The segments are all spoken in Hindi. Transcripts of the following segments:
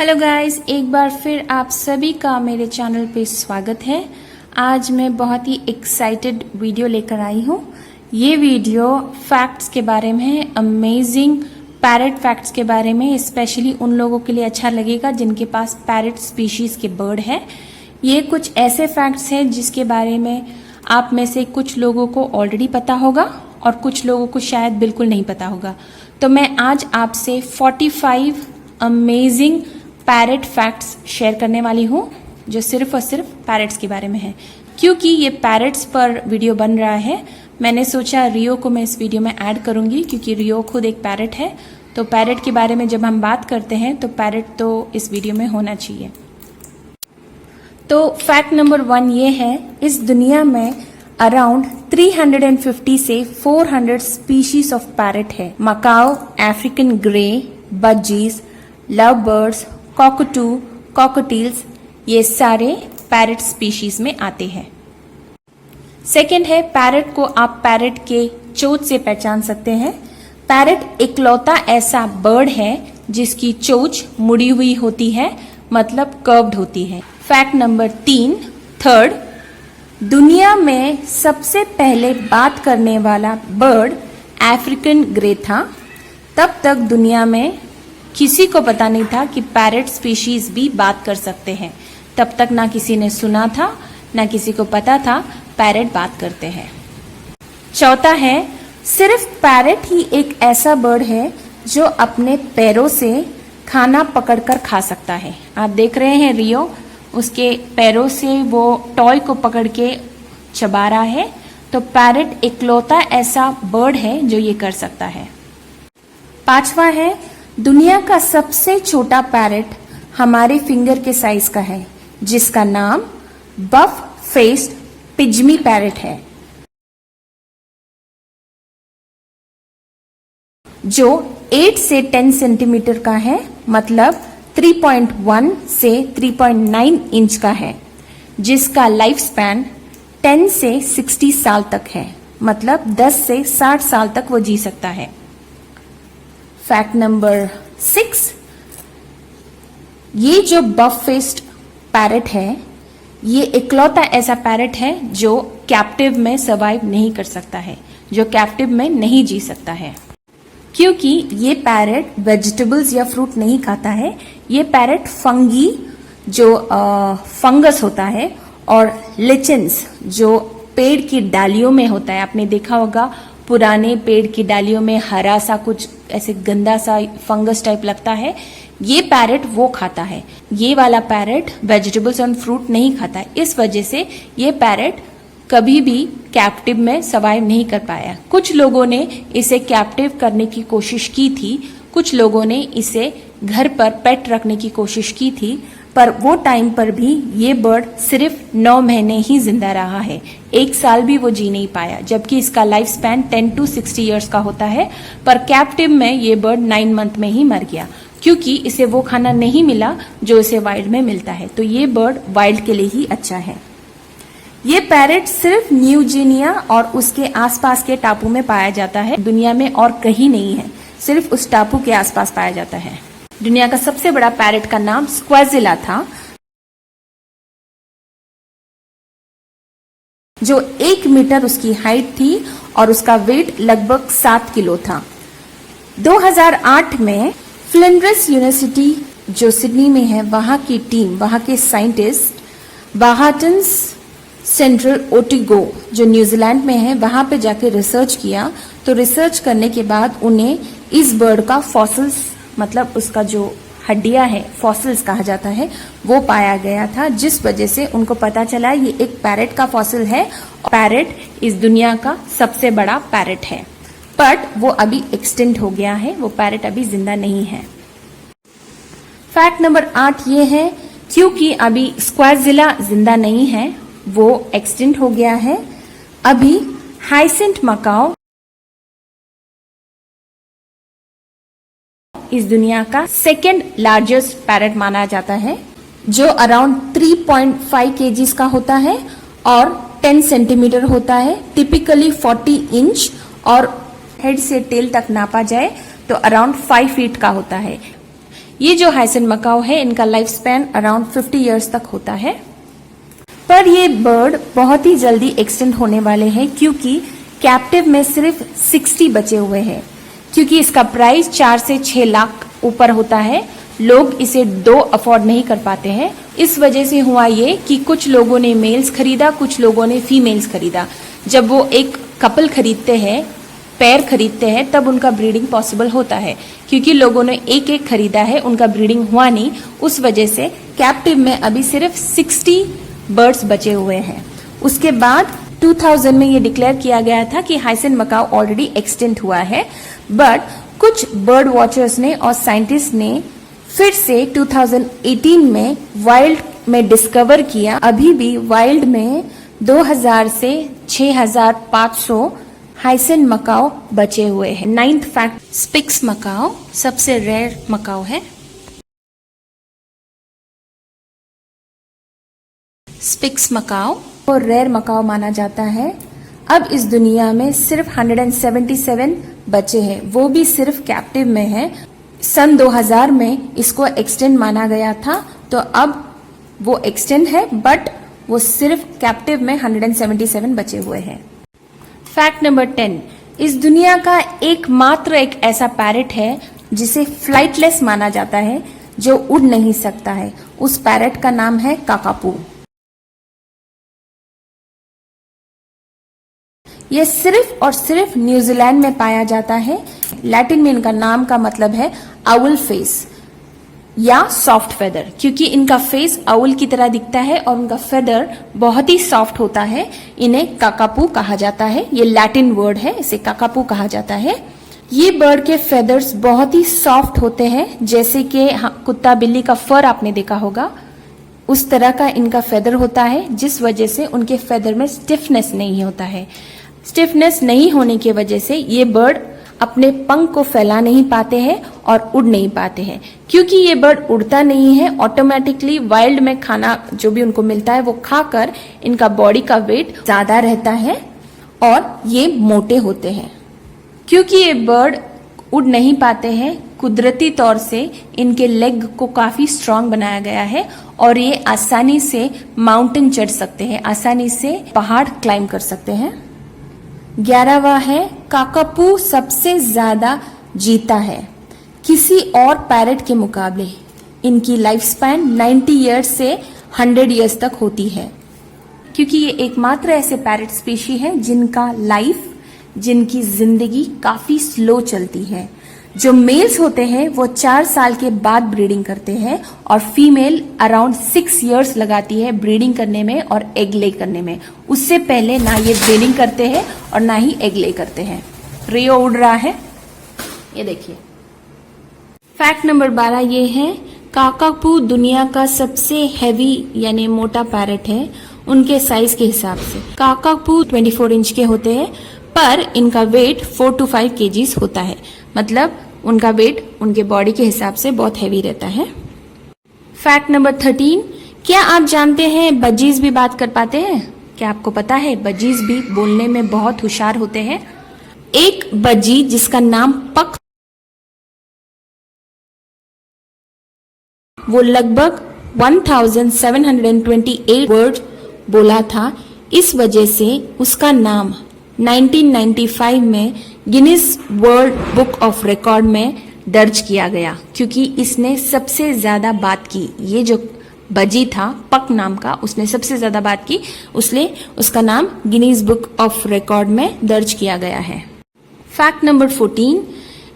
हेलो गाइस, एक बार फिर आप सभी का मेरे चैनल पे स्वागत है। आज मैं बहुत ही एक्साइटेड वीडियो लेकर आई हूँ। ये वीडियो फैक्ट्स के बारे में है, अमेजिंग पैरट फैक्ट्स के बारे में। स्पेशली उन लोगों के लिए अच्छा लगेगा जिनके पास पैरट स्पीशीज के बर्ड है। ये कुछ ऐसे फैक्ट्स हैं जिसके बारे में आप में से कुछ लोगों को ऑलरेडी पता होगा और कुछ लोगों को शायद बिल्कुल नहीं पता होगा। तो मैं आज आपसे 45 अमेजिंग पैरट फैक्ट्स शेयर करने वाली हूँ जो सिर्फ और सिर्फ पैरट्स के बारे में है। क्योंकि ये पैरट्स पर वीडियो बन रहा है, मैंने सोचा रियो को मैं इस वीडियो में ऐड करूंगी क्योंकि रियो खुद एक पैरट है। तो पैरट के बारे में जब हम बात करते हैं तो पैरट तो इस वीडियो में होना चाहिए। तो फैक्ट नंबर 1 ये है, इस दुनिया में अराउंड 350 से 400 स्पीशीज ऑफ पैरट है। Macaw, African grey, budgies, love birds, cockatoo, cockatiels, ये सारे पैरट स्पीशीज में आते हैं। सेकंड है, पैरट को आप पैरट के चोंच से पहचान सकते हैं। पैरट इकलौता ऐसा बर्ड है जिसकी चोंच मुड़ी हुई होती है, मतलब कर्व्ड होती है। फैक्ट नंबर 3 थर्ड, दुनिया में सबसे पहले बात करने वाला बर्ड अफ्रीकन ग्रे था। तब तक दुनिया में किसी को पता नहीं था कि पैरट स्पीशीज भी बात कर सकते हैं। तब तक ना किसी ने सुना था, ना किसी को पता था पैरट बात करते हैं। चौथा है, सिर्फ पैरट ही एक ऐसा बर्ड है जो अपने पैरों से खाना पकड़कर खा सकता है। आप देख रहे हैं रियो, उसके पैरों से वो टॉय को पकड़ के चबा रहा है। तो पैरट इकलौता ऐसा बर्ड है जो ये कर सकता है। पांचवा है, दुनिया का सबसे छोटा पैरट हमारे फिंगर के साइज का है, जिसका नाम बफ फेस्ड पिजमी पैरट है, जो 8 से 10 सेंटीमीटर का है, मतलब 3.1 से 3.9 इंच का है, जिसका लाइफ स्पैन 10 से 60 साल तक है, मतलब 10 से 60 साल तक वो जी सकता है। फैक्ट नंबर 6, ये जो बफ फेस्ड पैरट है, ये इकलौता ऐसा पैरट है जो कैप्टिव में सर्वाइव नहीं कर सकता है, जो कैप्टिव में नहीं जी सकता है। क्योंकि ये पैरट वेजिटेबल्स या फ्रूट नहीं खाता है। ये पैरट फंगी, जो फंगस होता है, और लिचन्स, जो पेड़ की डालियों में होता है। आपने देखा होगा पुराने पेड़ की डालियों में हरा सा कुछ ऐसे गंदा सा फंगस टाइप लगता है, ये पैरट वो खाता है। ये वाला पैरट वेजिटेबल्स और फ्रूट नहीं खाता है। इस वजह से ये पैरट कभी भी कैप्टिव में सर्वाइव नहीं कर पाया। कुछ लोगों ने इसे कैप्टिव करने की कोशिश की थी, कुछ लोगों ने इसे घर पर पेट रखने की कोशिश की थी, पर वो टाइम पर भी ये बर्ड सिर्फ 9 महीने ही जिंदा रहा है। 1 साल भी वो जी नहीं पाया, जबकि इसका लाइफ स्पैन 10 to 60 ईयर्स का होता है। पर कैप्टिव में ये बर्ड 9 मंथ में ही मर गया, क्योंकि इसे वो खाना नहीं मिला जो इसे वाइल्ड में मिलता है। तो ये बर्ड वाइल्ड के लिए ही अच्छा है। ये पैरट सिर्फ न्यू गिनिया और उसके आसपास के टापू में पाया जाता है, दुनिया में और कहीं नहीं है, सिर्फ उस टापू के आसपास पाया जाता है। दुनिया का सबसे बड़ा पैरट का नाम स्क्वाजिला था, जो 1 मीटर उसकी हाइट थी और उसका वेट लगभग 7 किलो था। 2008 में फ्लिंडर्स यूनिवर्सिटी जो सिडनी में है, वहां की टीम, वहां के साइंटिस्ट बाहाटन्स सेंट्रल ओटिगो जो न्यूजीलैंड में है, वहां पे जाके रिसर्च किया। तो रिसर्च करने के बाद उन्हें इस बर्ड का फॉसिल्स, मतलब उसका जो हड्डियां है, फॉसिल्स कहा जाता है, वो पाया गया था, जिस वजह से उनको पता चला ये एक पैरट का फॉसिल है। पैरट इस दुनिया का सबसे बड़ा पैरट है, बट वो अभी एक्सटिंक्ट हो गया है, वो पैरट अभी जिंदा नहीं है। फैक्ट नंबर 8 ये है, क्योंकि अभी स्क्वाजिला जिंदा नहीं है, वो एक्सटिंक्ट हो गया है, अभी हाइसिंथ मकाओ इस दुनिया का सेकेंड लार्जेस्ट पैरट माना जाता है, जो अराउंड 3.5 केजीज का होता है और 10 सेंटीमीटर होता है, टिपिकली 40 इंच, और हेड से टेल तक नापा जाए तो अराउंड 5 फीट का होता है। ये जो हाइसेन मकाओ है, इनका लाइफ स्पैन अराउंड 50 इयर्स तक होता है। पर ये बर्ड बहुत ही जल्दी एक्सटेंड होने वाले हैं क्योंकि कैप्टिव में सिर्फ 60 बचे हुए हैं। क्योंकि इसका प्राइस 4 से 6 लाख ऊपर होता है, लोग इसे 2 अफोर्ड नहीं कर पाते हैं। इस वजह से हुआ ये कि कुछ लोगों ने मेल्स खरीदा, कुछ लोगों ने फीमेल्स खरीदा। जब वो एक कपल खरीदते हैं, पेयर खरीदते हैं, तब उनका ब्रीडिंग पॉसिबल होता है। क्योंकि लोगों ने एक एक खरीदा है, उनका ब्रीडिंग हुआ नहीं, उस वजह से कैप्टिव में अभी सिर्फ 60 बर्ड्स बचे हुए हैं। उसके बाद 2000 में ये डिक्लेयर किया गया था कि हाइसेन मकाओ ऑलरेडी एक्सटेंट हुआ है, बट कुछ बर्ड वॉचर्स ने और साइंटिस्ट ने फिर से 2018 में वाइल्ड में डिस्कवर किया। अभी भी वाइल्ड में 2000 से 6500 हाइसेन मकाओ बचे हुए हैं। 9th फैक्ट, स्पिक्स मकाओ सबसे रेयर मकाओ है। स्पिक्स मकाओ को रेयर मकाओ माना जाता है। अब इस दुनिया में सिर्फ 177 बचे हैं, वो भी सिर्फ कैप्टिव में है। सन 2000 में इसको एक्सटेंड माना गया था, तो अब वो एक्सटेंड है, बट वो सिर्फ कैप्टिव में 177 बचे हुए हैं। फैक्ट नंबर 10, इस दुनिया का एकमात्र एक ऐसा पैरट है जिसे फ्लाइटलेस माना जाता है, जो उड़ नहीं सकता है। उस पैरट का नाम है काकापू। ये सिर्फ और सिर्फ न्यूजीलैंड में पाया जाता है। लैटिन में इनका नाम का मतलब है आउल फेस या सॉफ्ट फेदर, क्योंकि इनका फेस आउल की तरह दिखता है और उनका फेदर बहुत ही सॉफ्ट होता है। इन्हें काकापू कहा जाता है। ये लैटिन वर्ड है, इसे काकापू कहा जाता है। ये बर्ड के फेदर्स बहुत ही सॉफ्ट होते हैं, जैसे कि कुत्ता बिल्ली का फर आपने देखा होगा, उस तरह का इनका फेदर होता है, जिस वजह से उनके फेदर में स्टिफनेस नहीं होता है। स्टिफनेस नहीं होने की वजह से ये बर्ड अपने पंख को फैला नहीं पाते हैं और उड़ नहीं पाते हैं। क्योंकि ये बर्ड उड़ता नहीं है, ऑटोमेटिकली वाइल्ड में खाना जो भी उनको मिलता है वो खाकर इनका बॉडी का वेट ज्यादा रहता है और ये मोटे होते हैं। क्योंकि ये बर्ड उड़ नहीं पाते हैं, कुदरती तौर से इनके लेग को काफी स्ट्रांग बनाया गया है और ये आसानी से माउंटेन चढ़ सकते हैं, आसानी से पहाड़ क्लाइंब कर सकते हैं। 11वां है, काकापू सबसे ज्यादा जीता है। किसी और पैरट के मुकाबले इनकी लाइफ स्पैन 90 ईयर्स से 100 ईयर्स तक होती है। क्योंकि ये एकमात्र ऐसे पैरट स्पीशी है जिनकी जिंदगी काफी स्लो चलती है। जो मेल्स होते हैं वो 4 साल के बाद ब्रीडिंग करते हैं और फीमेल अराउंड 6 इयर्स लगाती है ब्रीडिंग करने में और एग ले करने में। उससे पहले ना ये ब्रीडिंग करते हैं और ना ही एग ले करते हैं। रियो उड़ रहा है, ये देखिए। फैक्ट नंबर 12 ये है, काकापू दुनिया का सबसे हैवी यानी मोटा पैरट है उनके साइज के हिसाब से। काकापू 24 इंच के होते हैं, पर इनका वेट 4 to 5 kgs होता है। मतलब उनका वेट उनके बॉडी के हिसाब से बहुत हैवी रहता है। फैक्ट नंबर 13, क्या आप जानते हैं बजीज भी बात कर पाते हैं? क्या आपको पता है बजीज भी बोलने में बहुत होशियार होते हैं? एक बजी जिसका नाम पक, वो लगभग 1728 वर्ड बोला था। इस वजह से उसका नाम 1995 में Guinness world book of record में दर्ज किया गया, क्योंकि इसने सबसे ज्यादा बात की। ये जो बजी था पक नाम का, उसने सबसे ज्यादा बात की, उसलिए उसका नाम गिनीज बुक ऑफ रिकॉर्ड में दर्ज किया गया है। फैक्ट नंबर 14,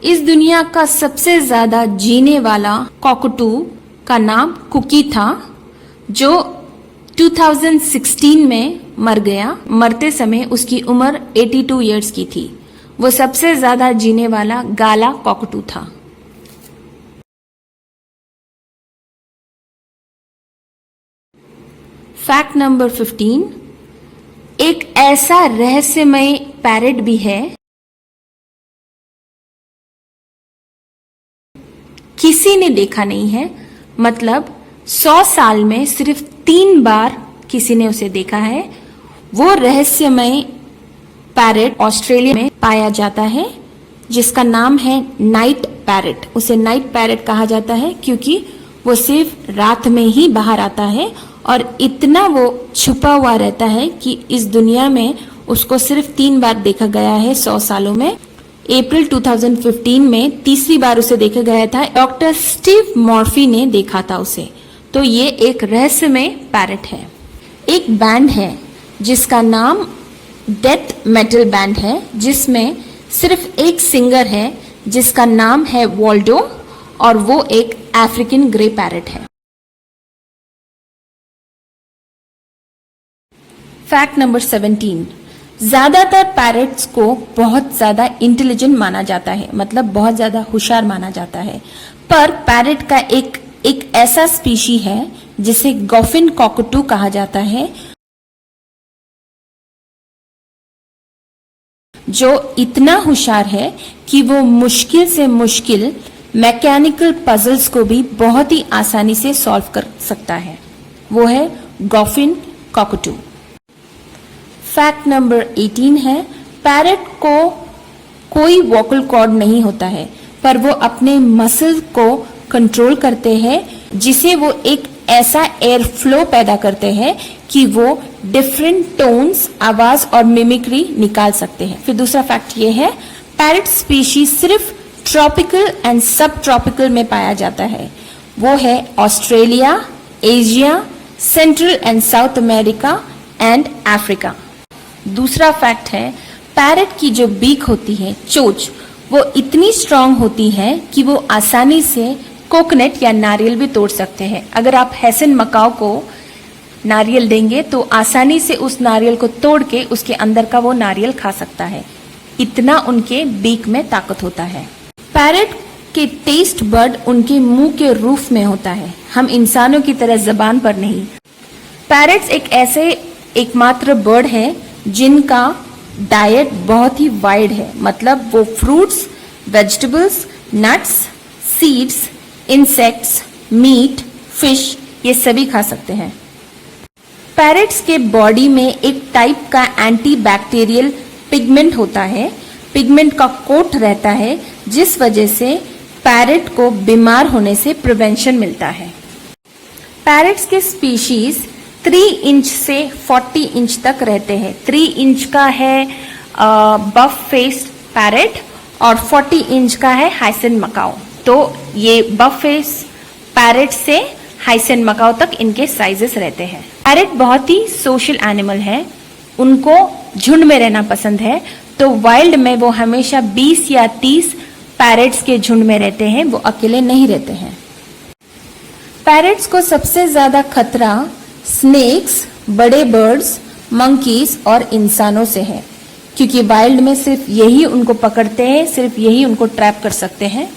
इस दुनिया का सबसे ज्यादा जीने वाला कॉकटू का नाम कुकी था, जो 2016 में मर गया। मरते समय उसकी उम्र 82 इयर्स की थी। वो सबसे ज्यादा जीने वाला गाला कॉकटू था। फैक्ट नंबर 15, एक ऐसा रहस्यमय पैरट भी है, किसी ने देखा नहीं है। मतलब 100 साल में सिर्फ 3 बार किसी ने उसे देखा है। वो रहस्यमय पैरट ऑस्ट्रेलिया में पाया जाता है, जिसका नाम है नाइट पैरेट, उसे नाइट पैरेट कहा जाता है क्योंकि वो सिर्फ रात में ही बाहर आता है और इतना वो छुपा हुआ रहता है कि इस दुनिया में उसको सिर्फ 3 बार देखा गया है 100 सालों में। अप्रैल 2015 में तीसरी बार उसे देखा गया था। डॉक्टर स्टीव मॉर्फी ने देखा था उसे। तो ये एक रहस्यमय पैरेट है। एक बैंड है जिसका नाम डेथ मेटल बैंड है, जिसमें सिर्फ एक सिंगर है जिसका नाम है वॉल्डो और वो एक अफ्रीकन ग्रे पैरेट है। फैक्ट नंबर 17, ज्यादातर पैरेट्स को बहुत ज्यादा इंटेलिजेंट माना जाता है, मतलब बहुत ज्यादा होशियार माना जाता है। पर पैरेट का एक ऐसा स्पीशी है जिसे गॉफिन कॉकटू कहा जाता है, जो इतना होशियार है कि वो मुश्किल से मुश्किल मैकेनिकल पजल्स को भी बहुत ही आसानी से सॉल्व कर सकता है। वो है गॉफिन कॉकटू। फैक्ट नंबर 18 है, पैरेट को कोई वोकल कॉर्ड नहीं होता है, पर वो अपने मसल को कंट्रोल करते हैं, जिसे वो एक ऐसा एयर फ्लो पैदा करते हैं कि वो डिफरेंट टोन्स, आवाज और मिमिक्री निकाल सकते हैं। फिर दूसरा फैक्ट ये है, पैरेट स्पीशीज सिर्फ ट्रॉपिकल एंड सब ट्रॉपिकल में पाया जाता है। वो है Australia, Asia, central and south America and Africa. दूसरा फैक्ट है, पैरेट की जो बीक होती है, चोंच, वो इतनी स्ट्रांग होती है कि वो आसानी से कोकोनट या नारियल भी तोड़ सकते हैं। अगर आप हैसन मकाओ को नारियल देंगे तो आसानी से उस नारियल को तोड़ के उसके अंदर का वो नारियल खा सकता है। इतना उनके बीक में ताकत होता है। पैरेट के टेस्ट बर्ड उनके मुंह के रूफ में होता है, हम इंसानों की तरह जबान पर नहीं। पैरेट्स एक ऐसे एकमात्र बर्ड है जिनका डाइट बहुत ही वाइड है, मतलब वो fruits, vegetables, nuts, seeds, insects, meat, fish ये सभी खा सकते हैं। पैरेट्स के बॉडी में एक टाइप का एंटी बैक्टीरियल पिगमेंट होता है, पिगमेंट का कोट रहता है, जिस वजह से पैरेट को बीमार होने से प्रिवेंशन मिलता है। पैरेट्स के स्पीशीज 3 इंच से 40 इंच तक रहते हैं। 3 इंच का है बफ फेस्ड पैरेट और 40 इंच का है हाइसन मकाओ। तो ये बफ फेस पैरेट से हाइसन मकाओ तक इनके साइजेस रहते हैं। पैरेट बहुत ही सोशल एनिमल है, उनको झुंड में रहना पसंद है। तो वाइल्ड में वो हमेशा 20 या 30 पैरेट्स के झुंड में रहते हैं, वो अकेले नहीं रहते हैं। पैरेट्स को सबसे ज्यादा खतरा स्नेक्स, बड़े बर्ड्स, मंकीज और इंसानों से है, क्योंकि वाइल्ड में सिर्फ यही उनको पकड़ते हैं, सिर्फ यही उनको ट्रैप कर सकते हैं।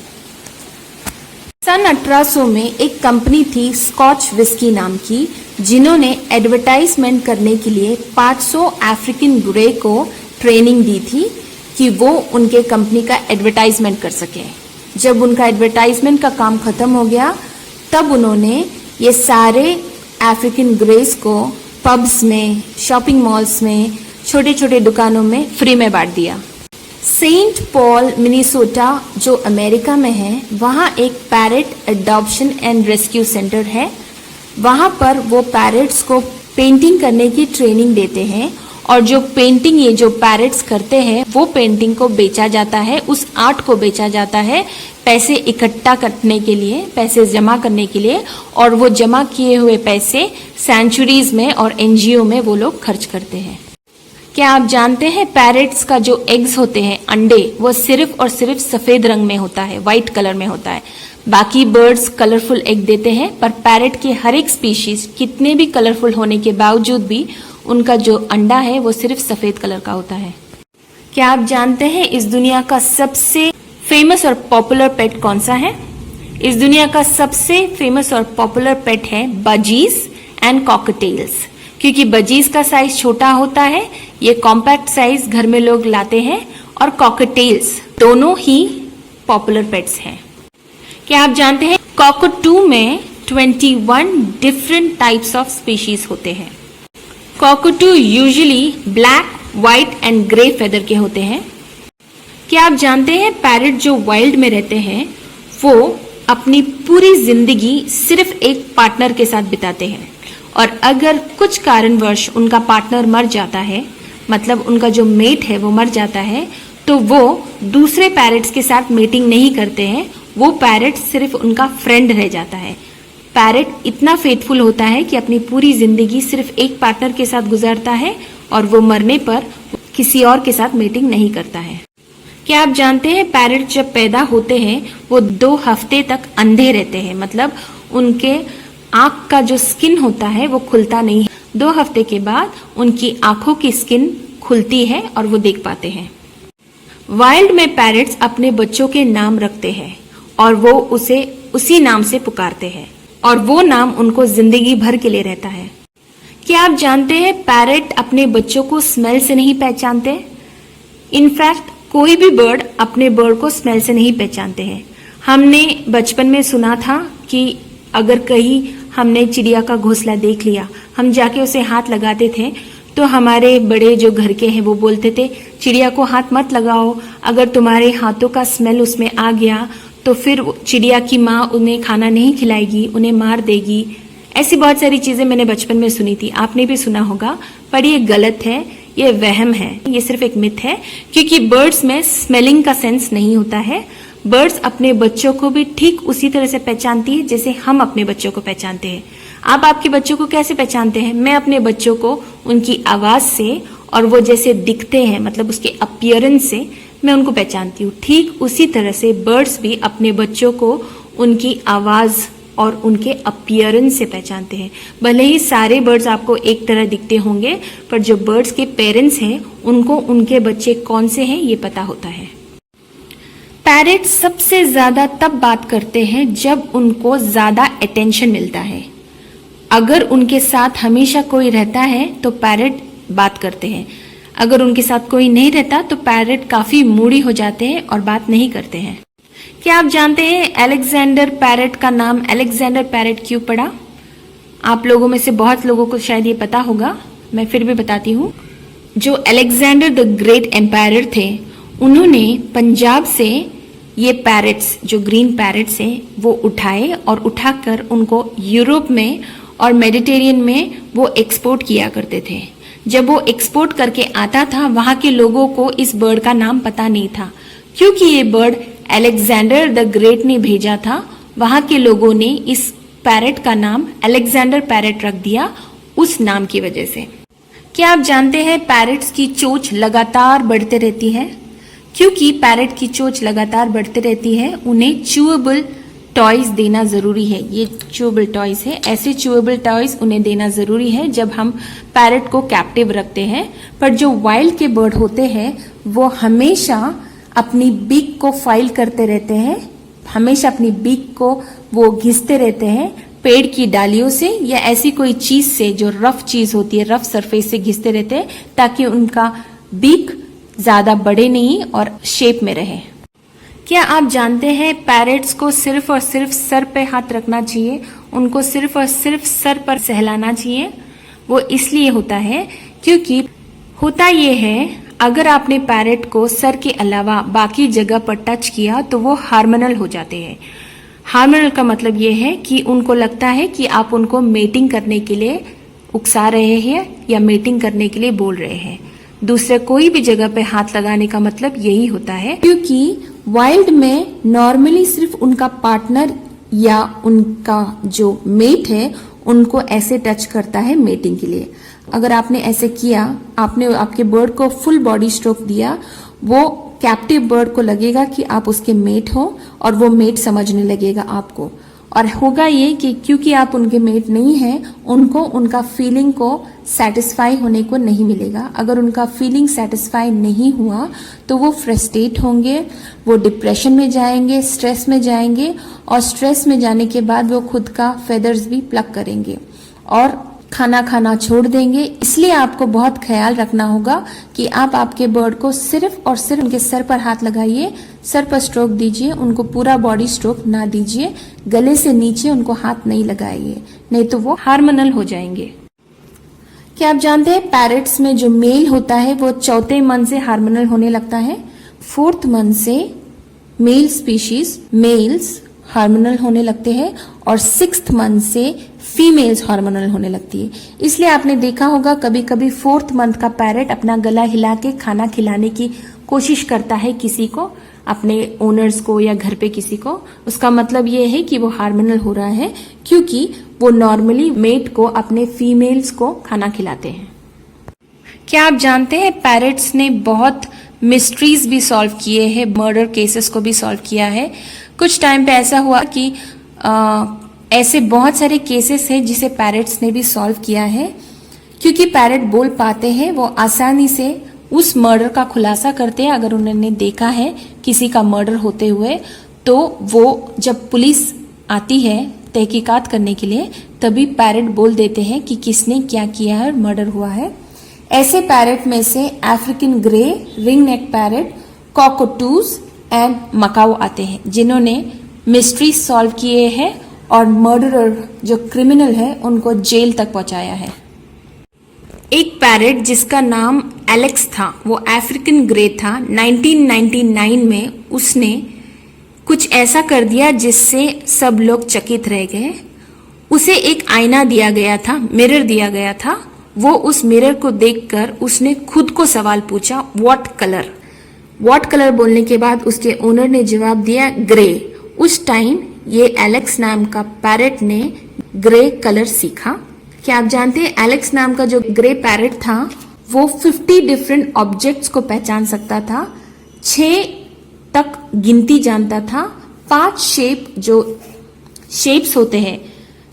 सन 1800 में एक कंपनी थी स्कॉच विस्की नाम की, जिन्होंने एडवर्टाइजमेंट करने के लिए 500 अफ्रीकन ग्रे को ट्रेनिंग दी थी कि वो उनके कंपनी का एडवर्टाइजमेंट कर सके। जब उनका एडवर्टाइजमेंट का काम खत्म हो गया, तब उन्होंने ये सारे अफ्रीकन ग्रेस को पब्स में, शॉपिंग मॉल्स में, छोटे छोटे दुकानों में फ्री में बांट दिया। सेंट पॉल मिनीसोटा जो अमेरिका में है, वहाँ एक parrot adoption and rescue centre है। वहाँ पर वो पैरेट्स को पेंटिंग करने की ट्रेनिंग देते हैं और जो पेंटिंग ये जो पैरेट्स करते हैं वो पेंटिंग को बेचा जाता है, उस आर्ट को बेचा जाता है पैसे इकट्ठा करने के लिए, पैसे जमा करने के लिए, और वो जमा किए हुए पैसे सेंचुरीज में और एनजीओ में वो लोग खर्च करते हैं। क्या आप जानते हैं पैरेट्स का जो एग्स होते हैं, अंडे, वो सिर्फ और सिर्फ सफेद रंग में होता है, व्हाइट कलर में होता है। बाकी बर्ड्स कलरफुल एग देते हैं, पर पैरेट के हर एक स्पीशीज कितने भी कलरफुल होने के बावजूद भी उनका जो अंडा है वो सिर्फ सफेद कलर का होता है। क्या आप जानते हैं इस दुनिया का सबसे फेमस और पॉपुलर पेट कौन सा है? इस दुनिया का सबसे फेमस और पॉपुलर पेट है बजीज एंड कॉकटेल्स, क्योंकि बजीज का साइज छोटा होता है, ये कॉम्पैक्ट साइज घर में लोग लाते हैं, और कॉकटेल्स दोनों ही पॉपुलर पेट्स हैं। क्या आप जानते हैं कॉकटू में 21 डिफरेंट टाइप्स ऑफ स्पीशीज होते हैं। Cockatoo usually black, white and grey feather के होते हैं। क्या आप जानते हैं पैरेट जो वाइल्ड में रहते हैं वो अपनी पूरी जिंदगी सिर्फ एक पार्टनर के साथ बिताते हैं और अगर कुछ कारणवश उनका पार्टनर मर जाता है, मतलब उनका जो मेट है वो मर जाता है, तो वो दूसरे पैरट्स के साथ मेटिंग नहीं करते हैं। वो पैरट सिर्फ उनका फ्रेंड रह जाता है। पैरट इतना फेथफुल होता है कि अपनी पूरी जिंदगी सिर्फ एक पार्टनर के साथ गुजारता है और वो मरने पर किसी और के साथ मेटिंग नहीं करता है। क्या आप जानते हैं पैरट जब पैदा होते हैं वो 2 हफ्ते तक अंधे रहते हैं, मतलब उनके आंख का जो स्किन होता है वो खुलता नहीं है। 2 हफ्ते के बाद उनकी आंखों की स्किन खुलती है और वो देख पाते हैं। वाइल्ड में पैरट्स अपने बच्चों के नाम रखते हैं और वो उसे उसी नाम से पुकारते हैं और वो नाम उनको जिंदगी भर के लिए रहता है। क्या आप जानते हैं पैरट अपने बच्चों को स्मेल से नहीं पहचानते? इनफैक्ट कोई भी बर्ड अपने बर्ड को स्मेल से नहीं पहचानते हैं। हमने बचपन में सुना था कि अगर कहीं हमने चिड़िया का घोंसला देख लिया, हम जाके उसे हाथ लगाते थे तो हमारे बड़े जो घर के हैं वो बोलते थे चिड़िया को हाथ मत लगाओ, अगर तुम्हारे हाथों का स्मेल उसमें आ गया तो फिर चिड़िया की माँ उन्हें खाना नहीं खिलाएगी, उन्हें मार देगी। ऐसी बहुत सारी चीजें मैंने बचपन में सुनी थी, आपने भी सुना होगा, पर ये गलत है, ये वहम है, ये सिर्फ एक मिथ है, क्योंकि बर्ड्स में स्मेलिंग का सेंस नहीं होता है। बर्ड्स अपने बच्चों को भी ठीक उसी तरह से पहचानती है जैसे हम अपने बच्चों को पहचानते हैं। आप आपके बच्चों को कैसे पहचानते हैं? मैं अपने बच्चों को उनकी आवाज से और वो जैसे दिखते हैं, मतलब उसके अपीयरेंस से मैं उनको पहचानती हूँ। ठीक उसी तरह से बर्ड्स भी अपने बच्चों को उनकी आवाज और उनके अपीयरेंस से पहचानते हैं। भले ही सारे बर्ड्स आपको एक तरह दिखते होंगे, पर जो बर्ड्स के पेरेंट्स हैं उनको उनके बच्चे कौन से हैं ये पता होता है। पैरट सबसे ज्यादा तब बात करते हैं जब उनको ज्यादा अटेंशन मिलता है। अगर उनके साथ हमेशा कोई रहता है तो पैरट बात करते हैं, अगर उनके साथ कोई नहीं रहता तो पैरट काफी मूडी हो जाते हैं और बात नहीं करते हैं। क्या आप जानते हैं अलेक्जेंडर पैरट का नाम अलेक्जेंडर पैरट क्यों पड़ा? आप लोगों में से बहुत लोगों को शायद ये पता होगा, मैं फिर भी बताती हूँ। जो अलेक्जेंडर द ग्रेट एम्पायर थे, उन्होंने पंजाब से ये पैरट्स, जो ग्रीन पैरट्स हैं, वो उठाए और उठाकर उनको यूरोप में और मेडिटेरियन में वो एक्सपोर्ट किया करते थे। जब वो एक्सपोर्ट करके आता था, वहां के लोगों को इस बर्ड का नाम पता नहीं था, क्योंकि ये बर्ड अलेक्जेंडर द ग्रेट ने भेजा था। वहां के लोगों ने इस पैरट का नाम अलेक्जेंडर पैरट रख दिया उस नाम की वजह से। क्या आप जानते हैं पैरट्स की चोंच लगातार बढ़ते रहती है? क्योंकि पैरट की चोंच लगातार बढ़ते रहती है, उन्हें च्यूएबल टॉयज देना जरूरी है। ये च्यूएबल टॉयज है, ऐसे च्यूएबल टॉयज उन्हें देना जरूरी है जब हम पैरट को कैप्टिव रखते हैं। पर जो वाइल्ड के बर्ड होते हैं वो हमेशा अपनी बीक को फाइल करते रहते हैं, हमेशा अपनी बीक को वो घिसते रहते हैं पेड़ की डालियों से या ऐसी कोई चीज से जो रफ चीज होती है, रफ सरफेस से घिसते रहते हैं ताकि उनका बीक ज्यादा बड़े नहीं और शेप में रहे। क्या आप जानते हैं पैरट्स को सिर्फ और सिर्फ सर पे हाथ रखना चाहिए, उनको सिर्फ और सिर्फ सर पर सहलाना चाहिए? वो इसलिए होता है क्योंकि होता ये है, अगर आपने पैरट को सर के अलावा बाकी जगह पर टच किया तो वो हार्मोनल हो जाते हैं। हार्मोनल का मतलब ये है कि उनको लगता है कि आप उनको मेटिंग करने के लिए उकसा रहे हैं या मेटिंग करने के लिए बोल रहे हैं। दूसरे कोई भी जगह पे हाथ लगाने का मतलब यही होता है, क्योंकि वाइल्ड में नॉर्मली सिर्फ उनका पार्टनर या उनका जो मेट है उनको ऐसे टच करता है मेटिंग के लिए। अगर आपने ऐसे किया, आपने आपके बर्ड को फुल बॉडी स्ट्रोक दिया, वो कैप्टिव बर्ड को लगेगा कि आप उसके मेट हो और वो मेट समझने लगेगा आपको। और होगा ये कि क्योंकि आप उनके मेट नहीं हैं, उनको उनका फीलिंग को सेटिस्फाई होने को नहीं मिलेगा। अगर उनका फीलिंग सेटिस्फाई नहीं हुआ तो वो फ्रस्ट्रेट होंगे, वो डिप्रेशन में जाएंगे, स्ट्रेस में जाएंगे और स्ट्रेस में जाने के बाद वो खुद का फेदर्स भी प्लक करेंगे और खाना खाना छोड़ देंगे। इसलिए आपको बहुत ख्याल रखना होगा कि आप आपके बर्ड को सिर्फ और सिर्फ उनके सर पर हाथ लगाइए, सर पर स्ट्रोक दीजिए, उनको पूरा बॉडी स्ट्रोक ना दीजिए, गले से नीचे उनको हाथ नहीं लगाइए, नहीं तो वो हार्मोनल हो जाएंगे। क्या आप जानते हैं पैरट्स में जो मेल होता है वो 4थे मंथ से हार्मोनल होने लगता है। 4th मंथ से मेल स्पीशीज मेल्स हार्मोनल होने लगते हैं और 6th मंथ से फीमेल्स हार्मोनल होने लगती है। इसलिए आपने देखा होगा कभी कभी 4th मंथ का पैरेट अपना गला हिला के खाना खिलाने की कोशिश करता है किसी को, अपने ओनर्स को या घर पे किसी को। उसका मतलब ये है कि वो हार्मोनल हो रहा है, क्योंकि वो नॉर्मली मेट को, अपने फीमेल्स को खाना खिलाते हैं। क्या आप जानते हैं पैरेट्स ने बहुत मिस्ट्रीज भी सॉल्व किए हैं, मर्डर केसेस को भी सॉल्व किया है। कुछ टाइम पे ऐसा हुआ कि ऐसे बहुत सारे केसेस हैं जिसे पैरेट्स ने भी सॉल्व किया है। क्योंकि पैरेट बोल पाते हैं, वो आसानी से उस मर्डर का खुलासा करते हैं। अगर उन्होंने देखा है किसी का मर्डर होते हुए, तो वो जब पुलिस आती है तहकीकात करने के लिए, तभी पैरेट बोल देते हैं कि किसने क्या किया है और मर्डर हुआ है। ऐसे पैरेट में से African grey, ring neck parrot, cockatoos and macaw आते हैं, जिन्होंने मिस्ट्री सॉल्व किए हैं और मर्डरर जो क्रिमिनल है उनको जेल तक पहुंचाया है। एक पैरेट जिसका नाम एलेक्स था, वो अफ्रीकन ग्रे था। 1999 में उसने कुछ ऐसा कर दिया जिससे सब लोग चकित रह गए। उसे एक आईना दिया गया था, मिरर दिया गया था। वो उस मिरर को देखकर उसने खुद को सवाल पूछा, व्हाट कलर? व्हाट कलर बोलने के बाद उसके ओनर ने जवाब दिया, ग्रे। उस टाइम ये एलेक्स नाम का पैरेट ने ग्रे कलर सीखा। क्या आप जानते हैं एलेक्स नाम का जो ग्रे पैरेट था, वो 50 डिफरेंट ऑब्जेक्ट्स को पहचान सकता था, 6 तक गिनती जानता था, 5 शेप्स होते हैं,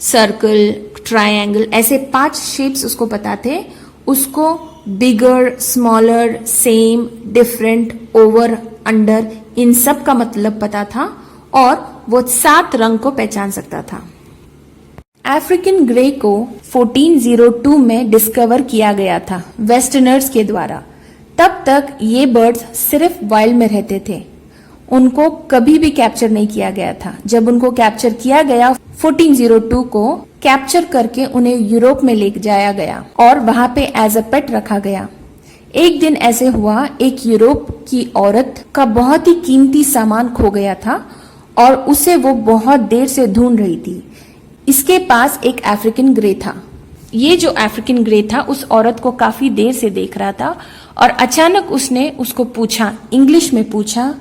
सर्कल, ट्रायंगल, ऐसे 5 शेप्स उसको पता थे। उसको bigger, smaller, same, different, over, under, इन सब का मतलब पता था और वो 7 रंग को पहचान सकता था। अफ्रीकन ग्रे को 1402 में डिस्कवर किया गया था वेस्टर्नर्स के द्वारा। तब तक ये बर्ड्स सिर्फ वाइल्ड में रहते थे, उनको कभी भी कैप्चर नहीं किया गया था। जब उनको कैप्चर किया गया 1402 को कैप्चर करके उन्हें यूरोप में ले जाया गया और वहां पे एज अ पेट रखा गया। एक दिन ऐसे हुआ, एक यूरोप की औरत का बहुत ही कीमती सामान खो गया था और उसे वो बहुत देर से ढूंढ रही थी। इसके पास एक अफ्रीकन ग्रे था। ये जो अफ्रीकन ग्रे था उस औरत को काफी देर से देख रहा था और अचानक उसने उसको पूछा, इंग्लिश में पूछा,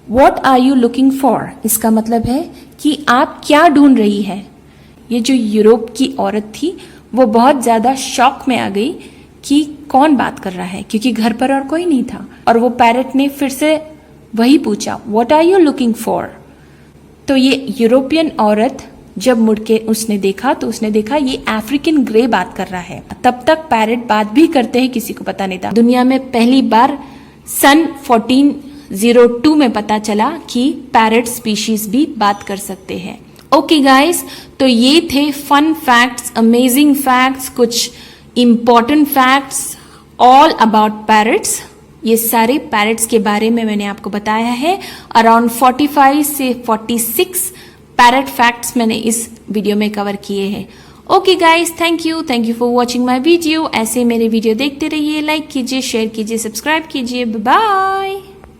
What are you looking for? इसका मतलब है कि आप क्या ढूंढ रही है। ये जो यूरोप की औरत थी वो बहुत ज्यादा शॉक में आ गई कि कौन बात कर रहा है, क्योंकि घर पर और कोई नहीं था। और वो पैरेट ने फिर से वही पूछा, What are you looking for? तो ये यूरोपियन औरत जब मुड़ के उसने देखा तो उसने देखा ये अफ्रीकन ग्रे बात कर रहा है। तब तक पैरेट बात भी करते हैं, किसी को पता नहीं था। दुनिया में पहली बार सन 1402 में पता चला कि पैरेट स्पीशीज भी बात कर सकते हैं। ओके गाइस, तो ये थे फन फैक्ट्स, अमेजिंग फैक्ट्स, कुछ important facts all about parrots. ये सारे पैरेट्स के बारे में मैंने आपको बताया है। अराउंड 45 से 46 पैरेट फैक्ट्स मैंने इस वीडियो में कवर किए हैं। Okay guys, thank you for watching my video. ऐसे मेरे वीडियो देखते रहिए, लाइक कीजिए, शेयर कीजिए, सब्सक्राइब कीजिए। Bye bye.